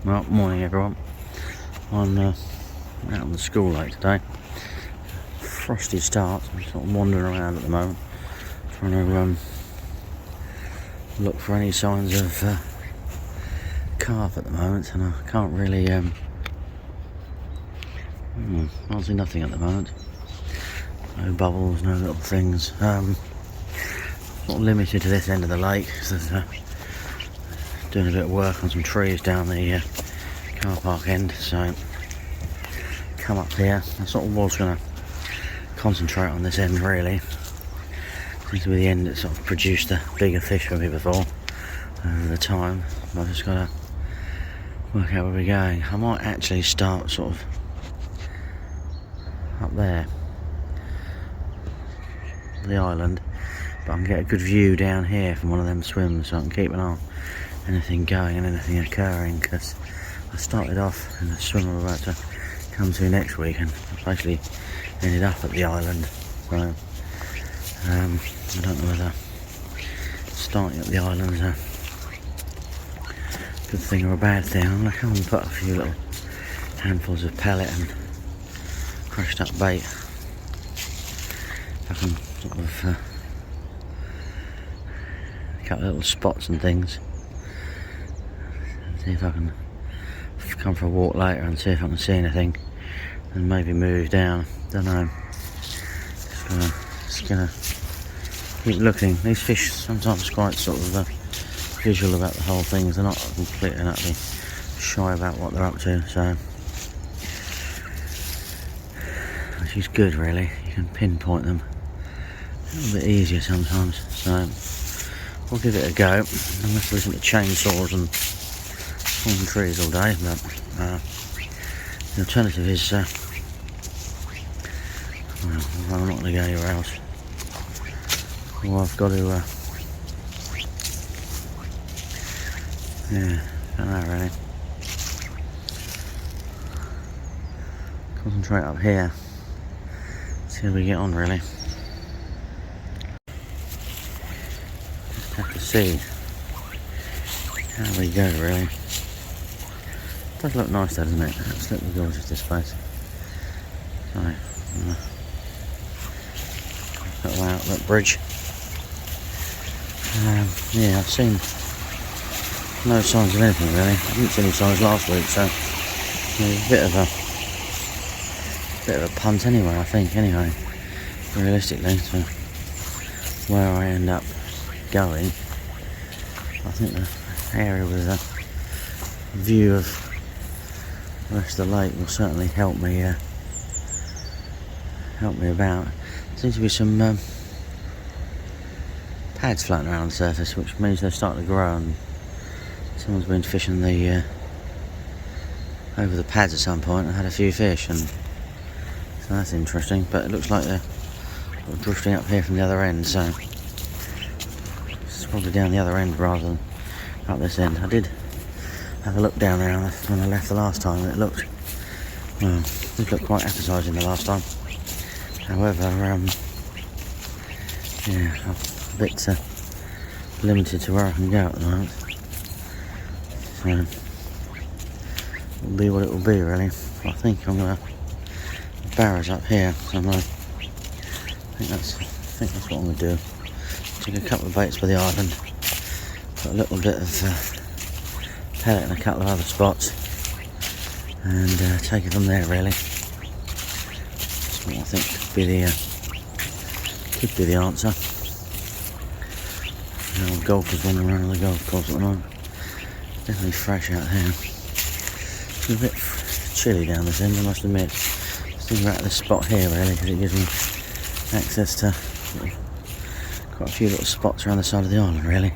Well, morning everyone. I'm out on the school lake today. Frosty start. I'm sort of wandering around at the moment, trying to look for any signs of carp at the moment, and I can't really. Can't see nothing at the moment. No bubbles, no little things. Not limited to this end of the lake. So doing a bit of work on some trees down the car park end, so come up here. I sort of was going to concentrate on this end really. Seems to be the end that sort of produced the bigger fish for me before over the time. I've just got to work out where we're going. I might actually start sort of up there, the island, but I can get a good view down here from one of them swims, so I can keep an eye on anything going and anything occurring, because I started off in the swim I'm about to come to next week and I basically ended up at the island, so I don't know whether starting at the island is a good thing or a bad thing. I'm going to come and put a few little handfuls of pellet and crushed up bait. If I can sort of cut little spots and things. See if I can come for a walk later and see if I can see anything and maybe move down. Don't know. Just gonna keep looking. These fish sometimes quite sort of visual about the whole thing. They're not completely and utterly shy about what they're up to, so which is good really. You can pinpoint them a little bit easier sometimes, so we'll give it a go. I'm going to have to listen to chainsaws and falling trees all day, but the alternative is well, I'm not going to go anywhere else. Well, I've got to yeah, I don't know really. Concentrate up here, see how we get on really. Just have to see how we go really. Does look nice though, doesn't it? Absolutely gorgeous, this place. Sorry, little outlet bridge. Yeah, I've seen no signs of anything really. I didn't see any signs last week, so a bit of a punt anyway, I think. Anyway, realistically, so where I end up going, I think the area with a view of the rest of the lake will certainly help me about. There seems to be some pads floating around on the surface, which means they're starting to grow, and someone's been fishing the over the pads at some point and had a few fish, and so that's interesting. But it looks like they're drifting up here from the other end, so it's probably down the other end rather than up this end. I did have a look down there when I left the last time, and it looked quite appetising the last time. However, yeah, I'm a bit limited to where I can go at the moment. So it'll be what it will be really. I think I'm gonna barrows up here somewhere. I think that's what I'm gonna do. Take a couple of baits by the island, put a little bit of pellet in a couple of other spots, and take it from there really. That's what I think could be the answer. Golfers running around the golf course at the moment. Definitely fresh out here. It's a bit chilly down this end, I must admit. Just think about this spot here really, because it gives me access to quite a few little spots around the side of the island really.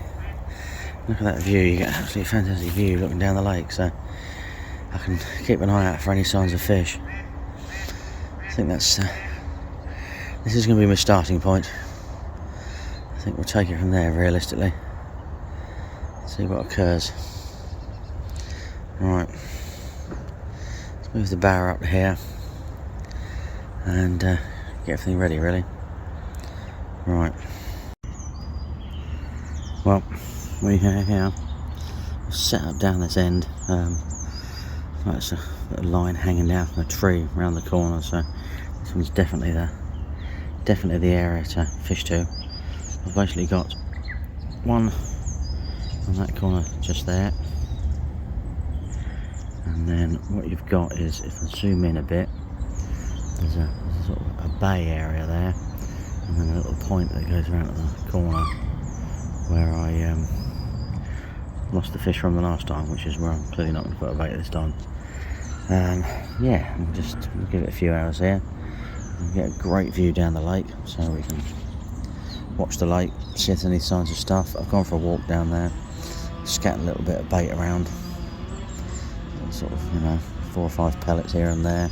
Look at that view, you get an absolutely fantastic view looking down the lake, so I can keep an eye out for any signs of fish. I think this is going to be my starting point. I think we'll take it from there realistically. See what occurs. Right, let's move the barrow up here and get everything ready really. Right, well, we are here set up down this end. That's a little line hanging down from a tree around the corner, so this one's definitely the area to fish to. I've basically got one on that corner just there, and then what you've got is, if I zoom in a bit, there's a sort of a bay area there, and then a little point that goes around to the corner where I lost the fish from the last time, which is where I'm clearly not going to put a bait this time. Yeah, we'll give it a few hours here and get a great view down the lake, so we can watch the lake, see if there's any signs of stuff. I've gone for a walk down there, scattered a little bit of bait around, sort of, 4 or 5 pellets here and there.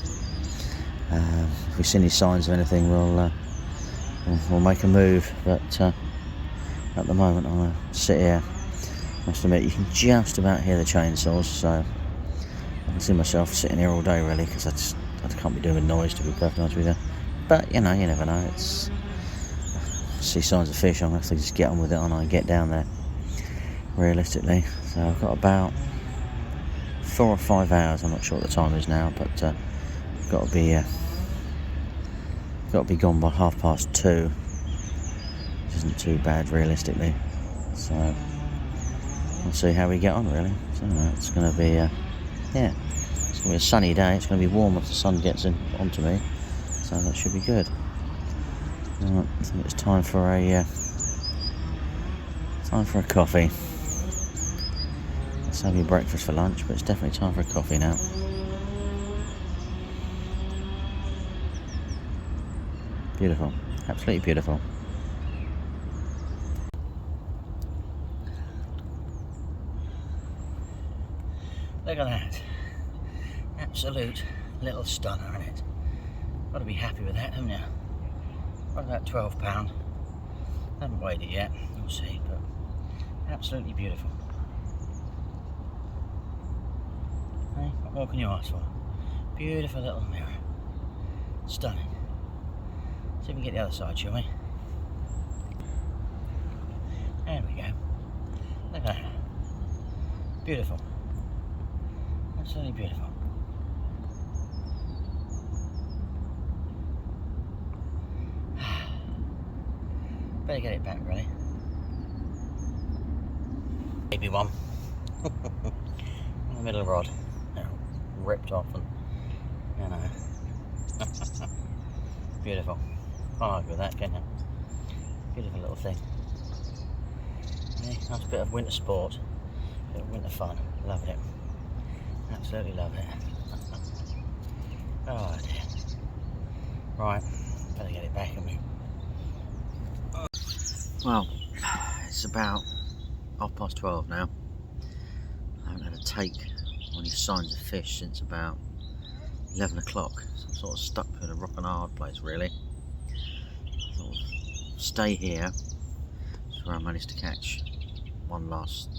If we see any signs of anything, we'll make a move, but at the moment I'm going to sit here. Must admit, you can just about hear the chainsaws, so I can see myself sitting here all day really, because I can't be doing noise, to be perfectly honest with you. But you never know. It's see signs of fish, I'm going to have to just get on with it and get down there realistically. So I've got about 4 or 5 hours. I'm not sure what the time is now, but got to be gone by 2:30, which isn't too bad realistically. So we'll see how we get on really. So it's going to be it's going to be a sunny day. It's going to be warm if the sun gets in onto me, so that should be good. Right, I think it's time for a coffee. Let's have your breakfast for lunch, but it's definitely time for a coffee now. Beautiful, absolutely beautiful. Look at that. Absolute little stunner, isn't it? Got to be happy with that, haven't you? What about £12? Haven't weighed it yet, you'll see, but absolutely beautiful. Hey, what more can you ask for? Beautiful little mirror. Stunning. See if we can get the other side, shall we? There we go. Look at that. Beautiful. Absolutely beautiful. Better get it back, really. Maybe one. In the middle of the rod. Ripped off and, beautiful. Can't argue with that, can you? Beautiful little thing. Yeah, nice bit of winter sport. Bit of winter fun. Loving it. Absolutely love it. Oh dear. Right, better get it back at me. Well, it's about 12:30 now. I haven't had a take or any signs of fish since about 11 o'clock. So I'm sort of stuck in a rock and a hard place really. I thought I'd stay here. That's where I managed to catch one last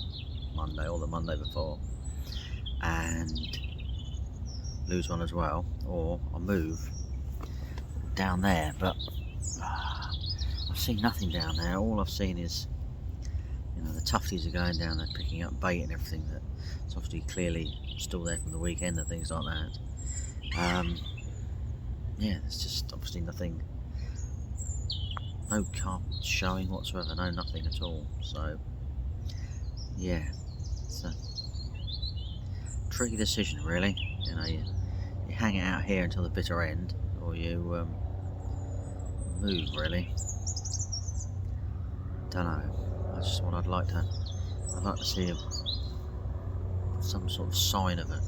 Monday or the Monday before, and lose one as well, or I'll move down there, but I've seen nothing down there. All I've seen is the tufties are going down there picking up bait and everything that's obviously clearly still there from the weekend and things like that. Yeah, there's just obviously nothing, no carp showing whatsoever, no nothing at all. So yeah, it's a tricky decision really. You hang it out here until the bitter end, or you move really. Don't know. That's just what I'd like to see some sort of sign of a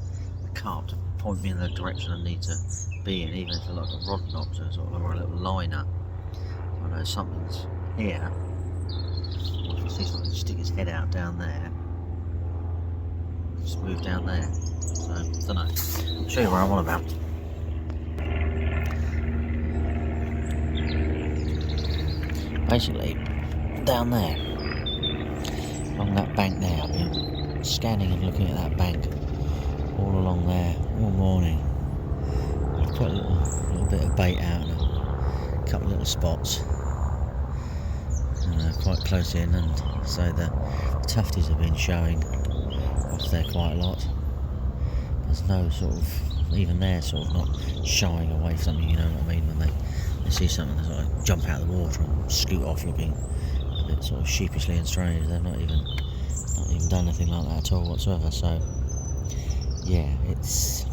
carp to point me in the direction I need to be in, even if it's like a rod knob, so sort of, or a little liner. I know something's here. Or if you see something stick its head out down there, just move down there. So I don't know. I'll show you where I'm on about. Basically, down there, along that bank there, I've been scanning and looking at that bank all along there all morning. I've put a little bit of bait out and a couple of little spots, quite close in, and so the tufties have been showing off there quite a lot. there's no sort of, even they're sort of not shying away from something, you know what I mean, when they see something, they sort of jump out of the water and scoot off looking a bit sort of sheepishly and strange. They've not even done anything like that at all whatsoever. So yeah, it's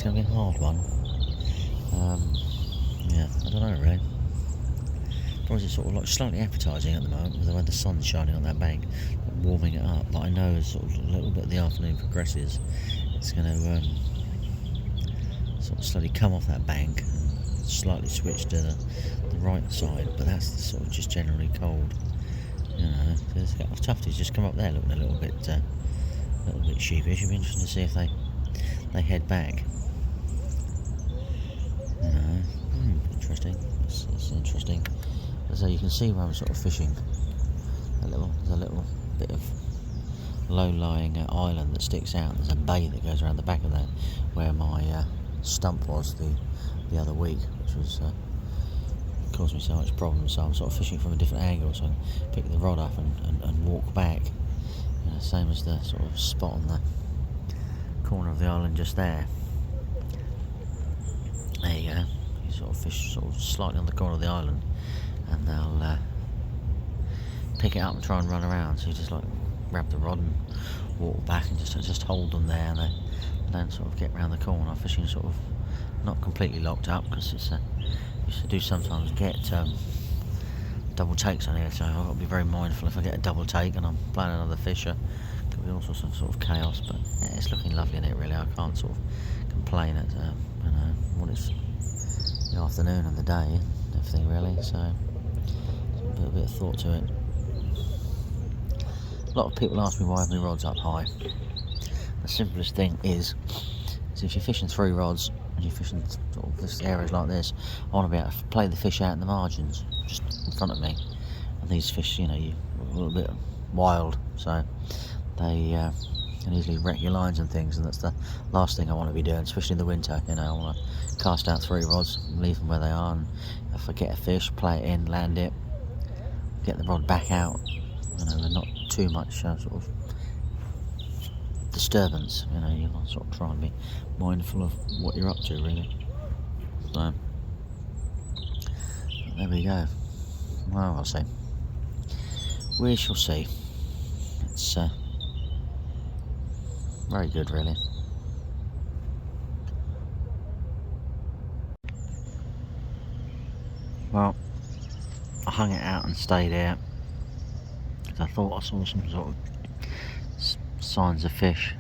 going to be a hard one. Yeah, I don't know really. Or is it sort of like slightly appetising at the moment with the way the sun's shining on that bank, warming it up. But I know as sort of a little bit of the afternoon progresses, it's going to sort of slowly come off that bank and slightly switch to the right side. But that's sort of just generally cold, you know. There's a couple of tufties just come up there looking a little bit sheepish. It'd be interesting to see if they head back. You know, interesting. It's interesting. So you can see where I'm sort of fishing. There's a little bit of low-lying island that sticks out. There's a bay that goes around the back of that, where my stump was the other week, which was caused me so much problems. So I'm sort of fishing from a different angle, so I can pick the rod up and walk back. You know, same as the sort of spot on the corner of the island just there. There you go. You sort of fish sort of slightly on the corner of the island, and they'll pick it up and try and run around. So you just like grab the rod and walk back and just hold them there, and they don't sort of get round the corner. Fishing sort of not completely locked up, because it's used to do sometimes get double takes on here, so I've got to be very mindful. If I get a double take and I'm playing another fisher, could be all sorts of sort of chaos. But yeah, it's looking lovely in it really. I can't sort of complain at you know, what it's the afternoon and the day and everything really. So a bit of thought to it. A lot of people ask me why I have my rods up high. The simplest thing is if you're fishing through rods and you're fishing sort of this areas like this, I want to be able to play the fish out in the margins, just in front of me. And these fish, you know, you're a little bit wild, so they can easily wreck your lines and things, and that's the last thing I want to be doing, especially in the winter. You know, I want to cast out 3 rods, leave them where they are, and if I get a fish, play it in, land it, get the rod back out. You know, and not too much sort of disturbance. You know, you're not sort of trying to be mindful of what you're up to, really. So there we go. Well, I'll see. We shall see. It's very good, really. Well, I hung it out and stayed here because I thought I saw some sort of signs of fish.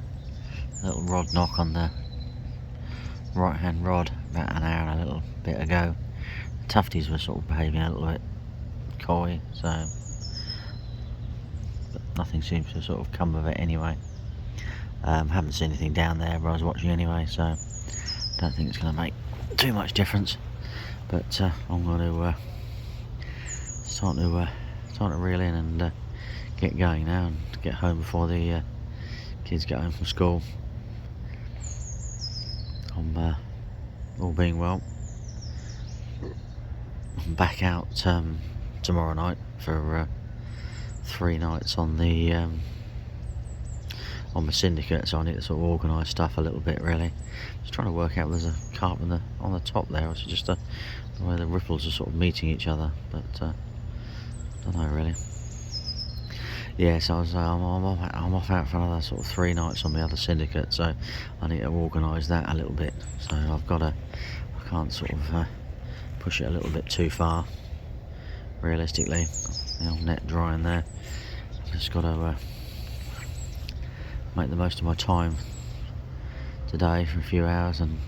A little rod knock on the right hand rod about an hour and a little bit ago. The tufties were sort of behaving a little bit coy, so but nothing seems to sort of come of it anyway. Haven't seen anything down there where I was watching anyway, so don't think it's going to make too much difference. But I'm going to start to reel in and get going now and get home before the kids get home from school. I'm all being well, I'm back out tomorrow night for 3 nights on the on my syndicate, so I need to sort of organise stuff a little bit really. Just trying to work out there's a carp on the top there, or is it just the way the ripples are sort of meeting each other, but don't know really. Yeah, so I'm off out for another sort of 3 nights on the other syndicate, so I need to organise that a little bit. So I can't sort of push it a little bit too far realistically. The old net drying there. Just got to make the most of my time today for a few hours, and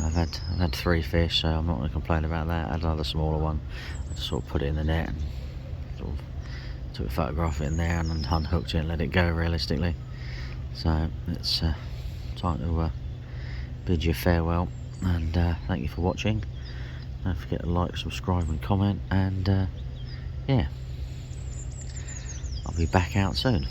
I've had 3 fish, so I'm not going to complain about that. I had another smaller one. I just sort of put it in the net and sort of took a photograph in there and unhooked it and let it go realistically. So it's time to bid you farewell, and thank you for watching. Don't forget to like, subscribe and comment, and yeah, I'll be back out soon.